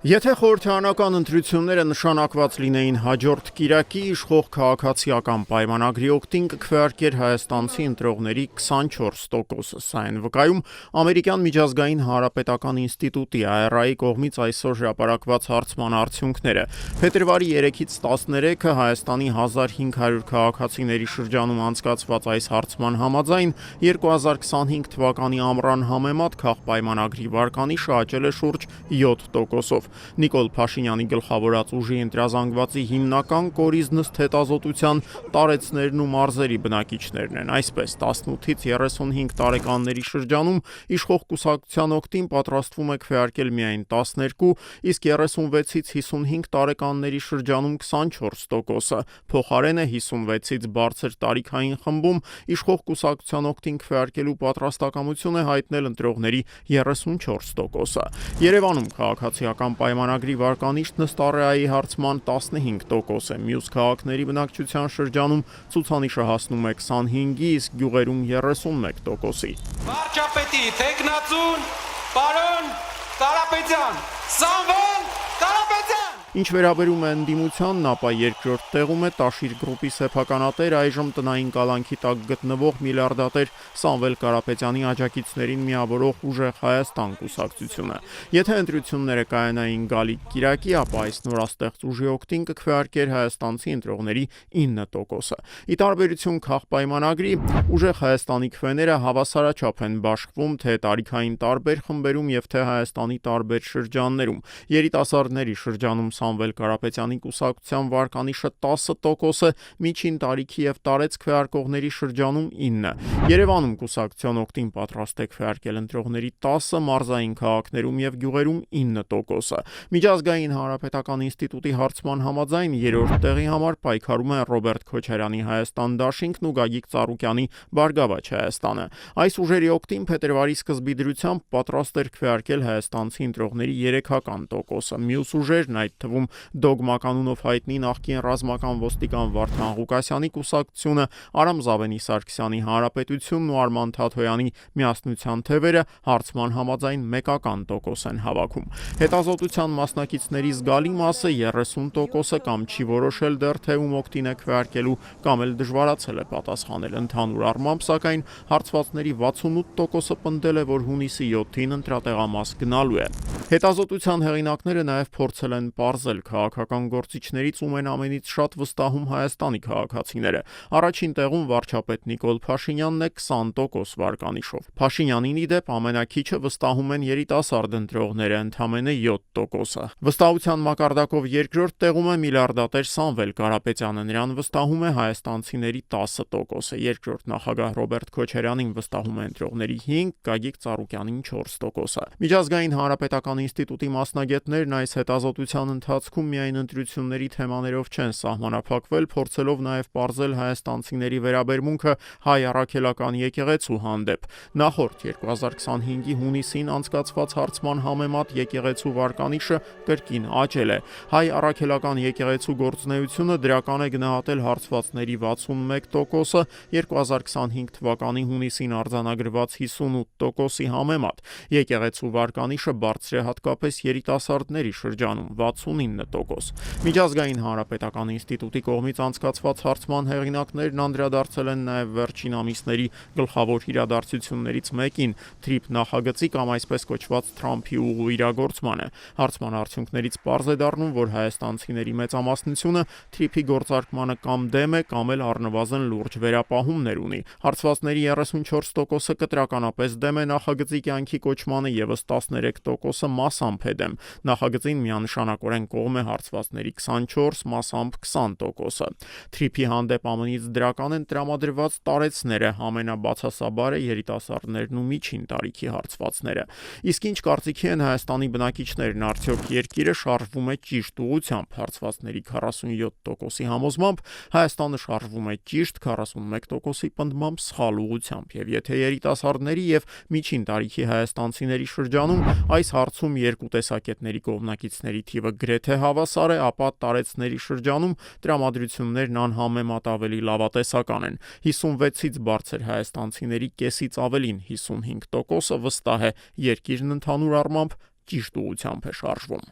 Եթե խորհրդարանական ընտրությունները նշանակված լինեին հաջորդ կիրակի, իշխող քաղաքացիական պայմանագրի օգտին կքվեարկեր հայաստանցի ընտրողների 24%-ը, սա են վկայում ամերիկյան միջազգային հանրապետական ինստիտուտի (IRI) կողմից այսօր հրապարակված հարցման արդյունքները։ Փետրվարի 3-ից 13-ը Հայաստանի 1500 քաղաքացիների շրջանում անցկացված այս հարցման համաձայն 2025 թվականի ամռան համեմատ քաղպայմանագրի վարկանիշը աճել է շուրջ 7%-ով։ Նիկոլ Փաշինյանի գլխավորած ուժի ընտրազանգվածի հիմնական կորիզն ըստ հետազոտության տարեցներն ու մարզերի բնակիչներն են։ Այսպես 18-ից 35 տարեկանների շրջանում իշխող կուսակցության օգտին պատրաստվում է քվեարկել միայն 12, իսկ 36-ից 55 տարեկանների շրջանում 24%-ը, փոխարենը 56-ից բարձր տարիքային խմբում իշխող կուսակցության օգտին քվեարկելու պատրաստակամություն է հայտնել ընտրողների 34%-ը։ Երևանում քաղաքացիական պայմանագրի վարկանիշն ըստ RAI-ի հարցման 15% է, մյուս քաղաքների բնակչության շրջանում ցուցանիշը հասնում է 25-ի, իսկ գյուղերում 31%-ի։ Վարչապետի թեկնածուն, պարոն Կարապետյան, Սամվել Կարապետյան։ Ինչ վերաբերում է ընդդիմությանն, ապա երկրորդ տեղում է Տաշիր գրուպի սեփականատեր, այժմ տնային կալանքի տակ գտնվող միլիարդատեր Սամվել Կարապետյանի աջակիցներին միավորող Ուժեղ Հայաստան կուսակցությունը։ Եթե ընտրությունները կայանային գալիք կիրակի, ապա այս նորաստեղծ ուժի օգտին կքվեարկեր հայաստանցի ընտրողների 9%-ը։ Ի տարբերություն քաղպայմանագրի, Ուժեղ Հայաստանի քվեները հավասարաչափ են բաշխվում թե տարիքային տարբեր խմբերում եւ թե Հայաստանի տարբեր շրջաններում։ Երիտասարդների շրջանում Սամվել Կարապետյանի կուսակցության վարկանիշը 10%-ը, միջին տարիքի եւ տարեց քվեարկողների շրջանում 9%։ Երևանում կուսակցության օգտին պատրաստ է քվեարկել ընտրողների 10%, մարզային քաղաքներում եւ գյուղերում 9%-ը։ Միջազգային հանրապետական ինստիտուտի հարցման համաձայն երրորդ տեղի համար պայքարում են Ռոբերտ Քոչարյանի Հայաստան դաշինքն ու Գագիկ Ծառուկյանի Բարգավաճ Հայաստանը։ Այս ուժերի օգտին փետրվարի սկզբի դրությամբ պատրաստ էր քվեարկել հայաստանցի ընտրողների 3%-ը։ Մյուս ուժերն, այդ թվում Դոգմա կանունով հայտնի նախկին ռազմական ոստիկան Վարդան Ղուկասյանի կուսակցությունը, Արամ Զավենի Սարգսյանի Հանրապետությունն ու Արման Թաթոյանի Միասնության թևերը հարցման համաձայն 1% են հավաքում։ Հետազոտության մասնակիցների զգալի մասը 30%-ը կամ չի որոշել դեռ թե ում օգտին է քվեարկելու, կամ էլ դժվարացել է պատասխանել։ Ընդհանուր առմամբ, սակայն հարցվածների 68%-ը պնդել է, որ հունիսի 7-ին ընտրատեղամաս գնալու է։ Հետազոտության հեղինակները նաև փորձել են պարզել քաղաքական գործիչներից ում են ամենից շատ վստահում Հայաստանի քաղաքացիները։ Առաջին տեղում վարչապետ Նիկոլ Փաշինյանն է 20% վարկանիշով։ Փաշինյանին ի դեպ ամենաքիչը վստահում են երիտասարդ ընտրողները, ընդամենը 7%-ը։ Վստահության մակարդակով երկրորդ տեղում է միլիարդատեր Սամվել Կարապետյանը, նրան վստահում է հայաստանցիների 10%-ը։ Երկրորդ նախագահ Ռոբերտ Քոչարյանին վստահում է ընտրողների 5%, Գագիկ Ծառուկյանին 4%-ը։ Միջազգային հանրապետական ինստիտուտի մասնագետներն այս հետազոտության ընթացքում միայն ընտրությունների թեմաներով չեն սահմանափակվել, փորձելով նաև պարզել հայաստանցիների վերաբերմունքը հայ առաքելական եկեղեցու հանդեպ։ Նախորդ 2025-ի հունիսին անցկացված հարցման համեմատ եկեղեցու վարկանիշը կրկին աճել է։ Հայ առաքելական եկեղեցու գործունեությունը դրական է գնահատել հարցվածների 61%-ը 2025 թվականի հունիսին արձանագրված 58%-ի համեմատ։ Եկեղեցու վարկանիշը բարձր է հատկապես երիտասարդների շրջանում 69%։ Միջազգային հանրապետական ինստիտուտի կողմից անցկացված հարցման հեղինակներն անդրադարձել են նաև վերջին ամիսների գլխավոր իրադարձություններից մեկին՝ TRIP նախագծի կամ այսպես կոչված Թրամփի ուղու իրագործմանը։ Հարցման արդյունքներից պարզ է դառնում, որ հայաստանցիների մեծամասնությունը TRIP-ի գործարկմանը կամ դեմ է, կամ էլ առնվազն լուրջ վերապահումներ ունի։ Հարցվածների 34%-ը կտրականապես դեմ է նախագծի կյանքի կոչմանը, ևս 13%-ը մասամբ է դեմ։ Նախագծին միանշանակորեն կողմ է հարցվածների 24, մասամբ 20%-ը։ TRIP-ի հանդեպ ԱՄՆ-ից դրական են տրամադրված տարեցները, ամենաբացասաբար է երիտասարդներն ու միջին տարիքի հարցվածները։ Իսկ ինչ կարծիքի են Հայաստանի բնակիչներն, արդյոք երկիրը շարժվում է ճիշտ ուղղությամբ։ Հարցվածների 47%-ի համոզմամբ Հայաստանը շարժվում է ճիշտ, 41%-ի պնդմամբ սխալ ուղղությամբ։ Եվ եթե երիտասարդների եւ միջին տարիքի հայաստանցիների շրջանում այս հարցում երկու տեսակետների կողմնակիցների թիվը գրեթե հավասար է, ապա տարեցների շրջանում տրամադրություններն անհամեմատ ավելի լավատեսական են։ 56-ից բարձր հայաստանցիների կեսից ավելին 55%-ը վստահ է երկիրն ընդհանուր առմամբ ճիշտ ուղղությամբ է շարժվում։